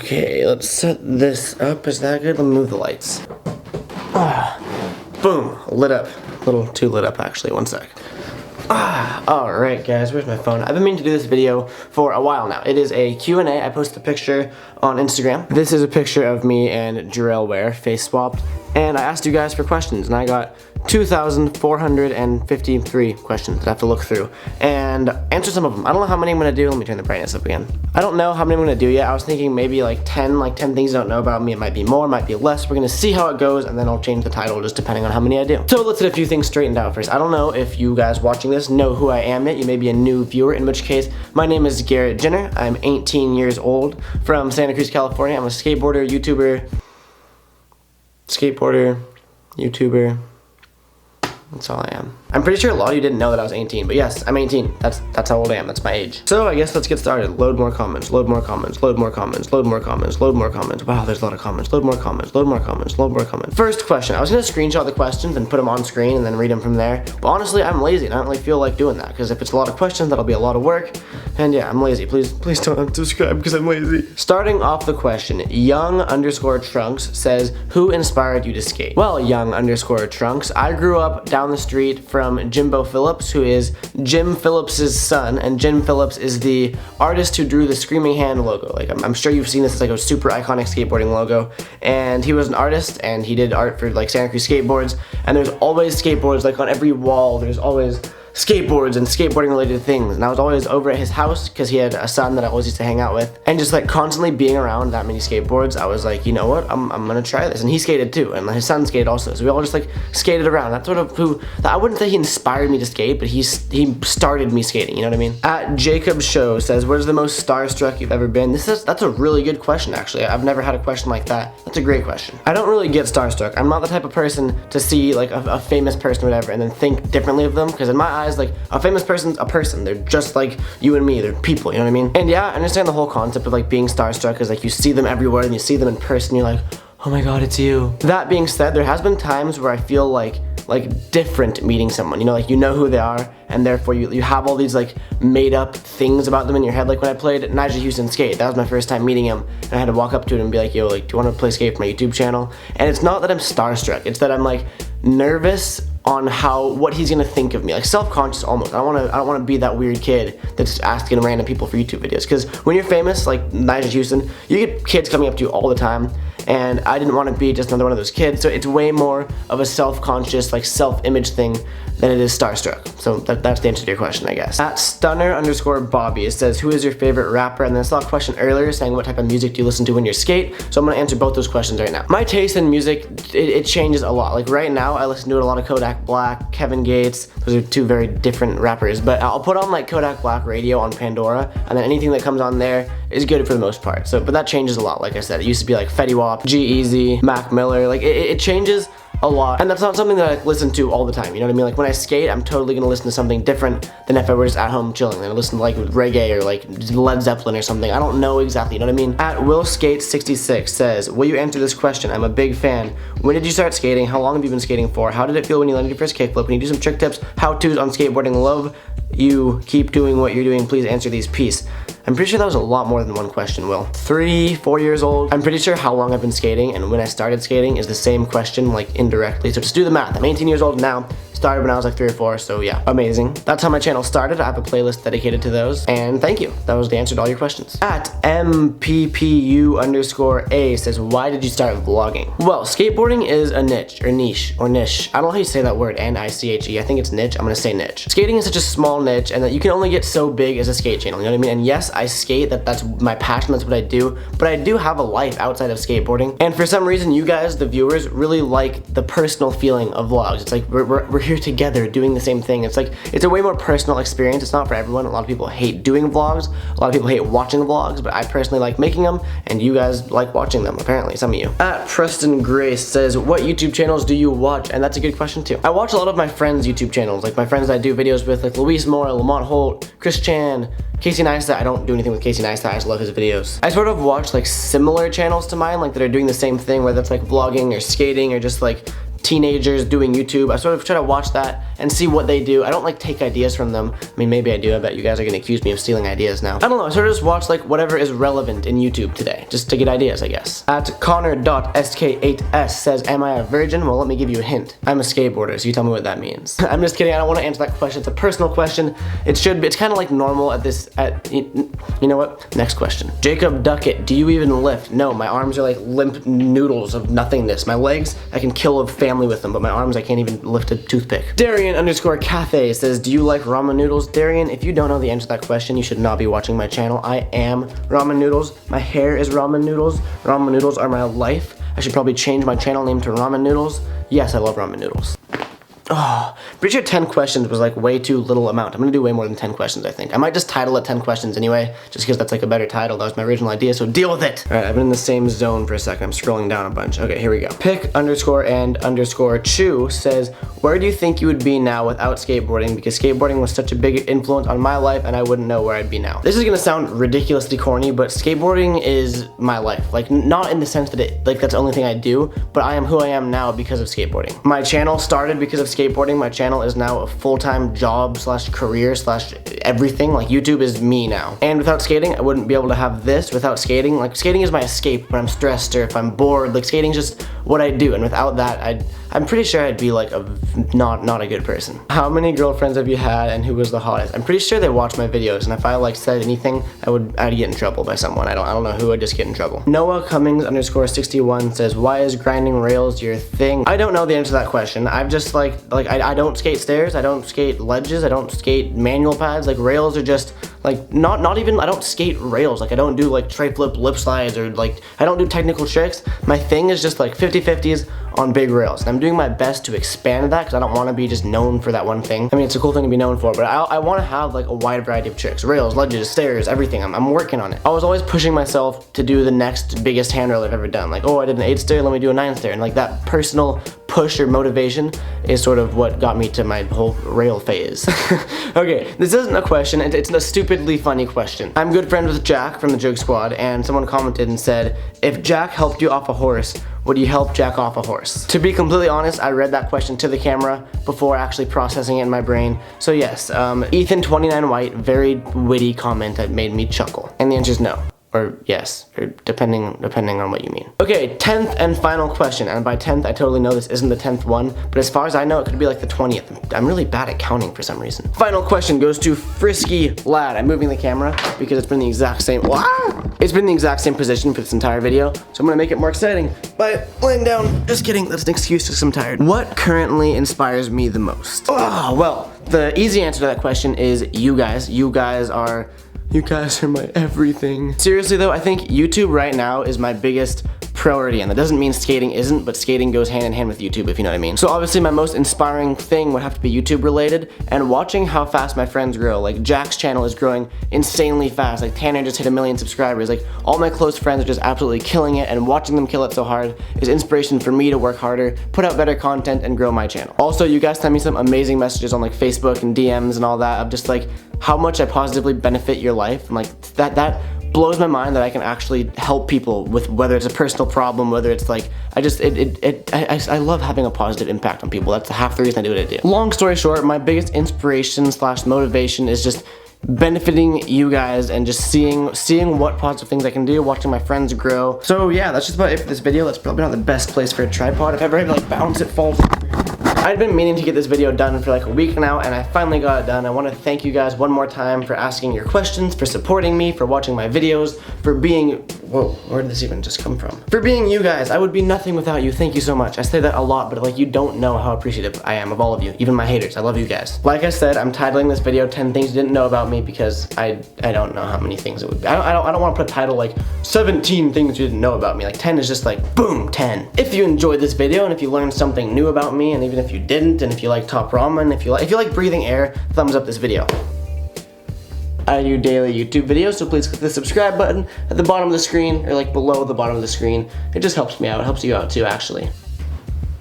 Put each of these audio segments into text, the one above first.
Okay, let's set this up. Is that good? Let me move the lights. Boom, lit up. A little too lit up actually, one sec. Alright guys, where's my phone? I've been meaning to do this video for a while now. It is a Q&A. I posted a picture on Instagram. This is a picture of me and Jarrell Ware, face swapped. And I asked you guys for questions, and I got 2,453 questions that I have to look through and answer some of them. I don't know how many I'm gonna do. Let me turn the brightness up again. I don't know how many I'm gonna do yet. I was thinking maybe like 10 things you don't know about me. It might be more, it might be less. We're gonna see how it goes, and then I'll change the title just depending on how many I do. So let's get a few things straightened out first. I don't know if you guys watching this know who I am yet. You may be a new viewer, in which case my name is Garrett Ginner. I'm 18 years old from Santa Cruz, California. I'm a skateboarder, YouTuber. That's all I am. I'm pretty sure a lot of you didn't know that I was 18, but yes, I'm 18. That's how old I am. That's my age. So I guess let's get started. Load more comments, load more comments, load more comments, load more comments, load more comments. Wow, there's a lot of comments. Load more comments, load more comments, load more comments. First question. I was gonna screenshot the questions and put them on screen and then read them from there. But honestly, I'm lazy and I don't really feel like doing that, because if it's a lot of questions, that'll be a lot of work. And yeah, I'm lazy. Please don't unsubscribe because I'm lazy. Starting off the question, Young_Trunks says, who inspired you to skate? Well, Young_Trunks, I grew up down the street from Jimbo Phillips, who is Jim Phillips's son, and Jim Phillips is the artist who drew the Screaming Hand logo. Like, I'm sure you've seen this. It's like a super iconic skateboarding logo, and he was an artist, and he did art for like Santa Cruz skateboards, and there's always skateboards like on every wall. There's always skateboards and skateboarding related things, and I was always over at his house because he had a son that I always used to hang out with, and just like constantly being around that many skateboards, I was like, you know what, I'm gonna try this. And he skated too, and his son skated also, so we all just like skated around. That's sort of who, I wouldn't say he inspired me to skate, but he started me skating, you know what I mean? At Jacob Show says, where's the most starstruck you've ever been? That's a really good question actually. I've never had a question like that. That's a great question. I don't really get starstruck. I'm not the type of person to see like a famous person or whatever and then think differently of them, because in my eyes, like, a famous person's a person. They're just like you and me. They're people, you know what I mean? And yeah, I understand the whole concept of like being starstruck, is like you see them everywhere and you see them in person, you're like, oh my god, it's you. That being said, there has been times where I feel like different meeting someone, you know, like you know who they are, and therefore you have all these like made up things about them in your head. Like when I played Nigel Houston skate, that was my first time meeting him, and I had to walk up to him and be like, yo, like, do you want to play skate for my YouTube channel? And it's not that I'm starstruck, it's that I'm like nervous on what he's gonna think of me, like self-conscious almost. I don't wanna be that weird kid that's asking random people for YouTube videos, because when you're famous like Nigel Houston, you get kids coming up to you all the time, and I didn't want to be just another one of those kids. So it's way more of a self-conscious, like self-image thing than it is starstruck. So that's the answer to your question, I guess. At Stunner_Bobby, it says, who is your favorite rapper? And then I saw a question earlier saying, what type of music do you listen to when you skate? So I'm gonna answer both those questions right now. My taste in music, it changes a lot. Like right now, I listen to a lot of Kodak Black, Kevin Gates. Those are two very different rappers, but I'll put on like Kodak Black radio on Pandora, and then anything that comes on there is good for the most part. So, but that changes a lot. Like I said, it used to be like Fetty Wap, G-Eazy, Mac Miller. Like it changes a lot, and that's not something that I listen to all the time, you know what I mean? Like when I skate, I'm totally gonna listen to something different than if I were just at home chilling. I listen to like reggae or like Led Zeppelin or something. I don't know exactly, you know what I mean? At WillSkate66 says, will you answer this question? I'm a big fan. When did you start skating? How long have you been skating for? How did it feel when you landed your first kickflip? Can you do some trick tips, how-tos on skateboarding? Love you, keep doing what you're doing. Please answer these, peace. I'm pretty sure that was a lot more than one question, Will. 3-4 years old. I'm pretty sure how long I've been skating and when I started skating is the same question, like indirectly. So just do the math. I'm 18 years old now. Started when I was like 3 or 4, so yeah, amazing. That's how my channel started. I have a playlist dedicated to those, and thank you. That was the answer to all your questions. At MPPU_A says, why did you start vlogging? Well, skateboarding is a niche. I don't know how you say that word, N-I-C-H-E. I think it's niche. I'm gonna say niche. Skating is such a small niche, and that you can only get so big as a skate channel, you know what I mean? And yes, I skate, that's my passion, that's what I do, but I do have a life outside of skateboarding, and for some reason, you guys, the viewers, really like the personal feeling of vlogs. It's like, we're here together doing the same thing. It's like, it's a way more personal experience. It's not for everyone. A lot of people hate doing vlogs. A lot of people hate watching vlogs, but I personally like making them, and you guys like watching them, apparently, some of you. At Preston Grace says, what YouTube channels do you watch? And that's a good question too. I watch a lot of my friends' YouTube channels, like my friends that I do videos with, like Luis Moore, Lamont Holt, Chris Chan, Casey Neistat. I don't do anything with Casey Neistat, I just love his videos. I sort of watch like similar channels to mine, like that are doing the same thing, whether it's like vlogging or skating or just like teenagers doing YouTube. I sort of try to watch that and see what they do. I don't like take ideas from them. I mean, maybe I do. I bet you guys are gonna accuse me of stealing ideas now. I don't know, I sort of just watch like whatever is relevant in YouTube today, just to get ideas, I guess. At Connor.sk8s says, am I a virgin? Well, let me give you a hint. I'm a skateboarder, so you tell me what that means. I'm just kidding, I don't want to answer that question. It's a personal question. It's kind of like normal you know what? Next question. Jacob Duckett, do you even lift? No, my arms are like limp noodles of nothingness. My legs, I can kill a family with them, but my arms, I can't even lift a toothpick. Darian_Cathay says, do you like ramen noodles? Darian, if you don't know the answer to that question, you should not be watching my channel. I am ramen noodles. My hair is ramen noodles. Ramen noodles are my life. I should probably change my channel name to ramen noodles. Yes, I love ramen noodles. Oh, pretty sure 10 questions was like way too little amount. I'm gonna do way more than 10 questions, I think. I might just title it 10 questions anyway, just because that's like a better title. That was my original idea, so deal with it. All right, I've been in the same zone for a second. I'm scrolling down a bunch. Okay, here we go. Pick_and_chew says, where do you think you would be now without skateboarding? Because skateboarding was such a big influence on my life and I wouldn't know where I'd be now. This is gonna sound ridiculously corny, but skateboarding is my life. Like, not in the sense that that's the only thing I do, but I am who I am now because of skateboarding. My channel started because of skateboarding. My channel is now a full-time job / career / everything. Like, YouTube is me now. And without skating, I wouldn't be able to have this. Without skating, like, skating is my escape when I'm stressed or if I'm bored. Like, skating's just what I do, and without that, I'm pretty sure I'd be like not a good person. How many girlfriends have you had and who was the hottest? I'm pretty sure they watch my videos, and if I like said anything, I'd get in trouble by someone. I don't know who, I'd just get in trouble. Noah Cummings_61 says, why is grinding rails your thing? I don't know the answer to that question. I've just I don't skate stairs, I don't skate ledges, I don't skate manual pads. Like, rails are just like not even, I don't skate rails. Like, I don't do like tray flip lip slides or like I don't do technical tricks. My thing is just like 50/50s on big rails, and I'm doing my best to expand that because I don't want to be just known for that one thing. I mean, it's a cool thing to be known for, but I want to have like a wide variety of tricks, rails, ledges, stairs, everything. I'm working on it. I was always pushing myself to do the next biggest handrail I've ever done. Like, oh, I did an 8 stair, let me do a 9 stair, and like that personal push or motivation is sort of what got me to my whole rail phase. Okay, this isn't a question, it's a stupidly funny question. I'm good friends with Jack from the Joke Squad, and someone commented and said, if Jack helped you off a horse, would you help Jack off a horse? To be completely honest, I read that question to the camera before actually processing it in my brain. So yes, Ethan29White, very witty comment that made me chuckle. And the answer is no. Or yes, or depending on what you mean. Okay, 10th and final question, and by 10th, I totally know this isn't the 10th one, but as far as I know, it could be like the 20th. I'm really bad at counting for some reason. Final question goes to Frisky Lad. I'm moving the camera because it's been the exact same, it's been the exact same position for this entire video, so I'm gonna make it more exciting by laying down. Just kidding, that's an excuse because I'm tired. What currently inspires me the most? Oh, well, the easy answer to that question is you guys. You guys are my everything. Seriously though, I think YouTube right now is my biggest priority, and that doesn't mean skating isn't, but skating goes hand in hand with YouTube, if you know what I mean. So obviously my most inspiring thing would have to be YouTube related, and watching how fast my friends grow. Like, Jack's channel is growing insanely fast. Like, Tanner just hit 1 million subscribers. Like, all my close friends are just absolutely killing it, and watching them kill it so hard is inspiration for me to work harder, put out better content, and grow my channel. Also, you guys send me some amazing messages on like Facebook and DMs and all that of just like how much I positively benefit your life, and like that blows my mind that I can actually help people with whether it's a personal problem, whether it's like, I love having a positive impact on people. That's half the reason I do what I do. Long story short, my biggest inspiration / motivation is just benefiting you guys and just seeing what positive things I can do, watching my friends grow. So yeah, that's just about it for this video. That's probably not the best place for a tripod. If ever I like bounce, it falls. I've been meaning to get this video done for like a week now, and I finally got it done. I want to thank you guys one more time for asking your questions, for supporting me, for watching my videos, for being, whoa, where did this even just come from? For being you guys. I would be nothing without you. Thank you so much. I say that a lot, but like, you don't know how appreciative I am of all of you, even my haters. I love you guys. Like I said, I'm titling this video 10 things you didn't know about me because I don't know how many things it would be. I don't want to put a title like 17 things you didn't know about me. Like 10 is just like, boom, 10. If you enjoyed this video and if you learned something new about me, and even if you didn't, and if you like top ramen, if you like breathing air, thumbs up this video. I do daily YouTube videos, so please click the subscribe button at the bottom of the screen, or like below the bottom of the screen. It just helps me out. It helps you out too, actually.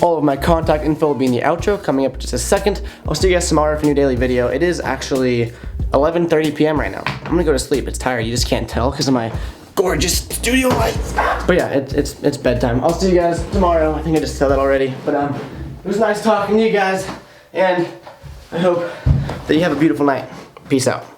All of my contact info will be in the outro coming up in just a second. I'll see you guys tomorrow for a new daily video. It is actually 11:30 p.m. right now. I'm gonna go to sleep. It's tired. You just can't tell because of my gorgeous studio lights. But yeah, it's bedtime. I'll see you guys tomorrow. I think I just said that already, but It was nice talking to you guys, and I hope that you have a beautiful night. Peace out.